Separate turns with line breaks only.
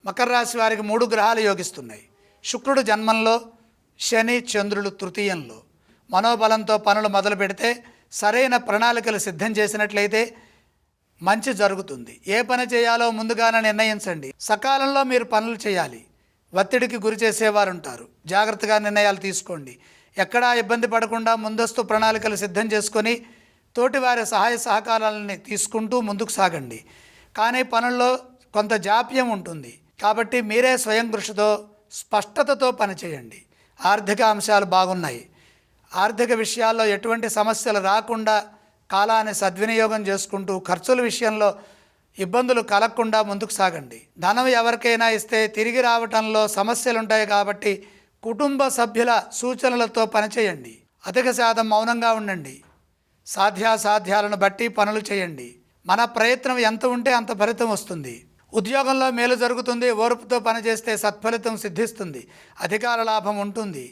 మకర రాశి వారికి 3 గ్రహాలు యోగిస్తున్నాయి. శుక్రుడు జన్మంలో, శని చంద్రులు తృతీయంలో. మనోబలంతో పనులు మొదలు పెడితే, సరైన ప్రణాళికలు సిద్ధం చేసినట్లయితే మంచి జరుగుతుంది. ఏ పని చేయాలో ముందుగానే నిర్ణయించండి. సకాలంలో మీరు పనులు చేయాలి. ఒత్తిడికి గురి చేసేవారు ఉంటారు. జాగ్రత్తగా నిర్ణయాలు తీసుకోండి. ఎక్కడా ఇబ్బంది పడకుండా ముందస్తు ప్రణాళికలు సిద్ధం చేసుకొని తోటివారి సహాయ సహకారాలని తీసుకుంటూ ముందుకు సాగండి. కానీ పనుల్లో కొంత జాప్యం ఉంటుంది కాబట్టి మీరే స్వయం కృషితో స్పష్టతతో పనిచేయండి. ఆర్థిక అంశాలు బాగున్నాయి. ఆర్థిక విషయాల్లో ఎటువంటి సమస్యలు రాకుండా కాలాన్ని సద్వినియోగం చేసుకుంటూ ఖర్చుల విషయంలో ఇబ్బందులు కలగకుండా ముందుకు సాగండి. ధనం ఎవరికైనా ఇస్తే తిరిగి రావటంలో సమస్యలు ఉంటాయి కాబట్టి కుటుంబ సభ్యుల సూచనలతో పనిచేయండి. అధిక శాతం మౌనంగా ఉండండి. సాధ్యాసాధ్యాలను బట్టి పనులు చేయండి. మన ప్రయత్నం ఎంత ఉంటే అంత ఫలితం వస్తుంది. ఉద్యోగంలో మేలు జరుగుతుంది. ఓర్పుతో పనిచేస్తే సత్ఫలితం సిద్ధిస్తుంది. అధికార లాభం ఉంటుంది.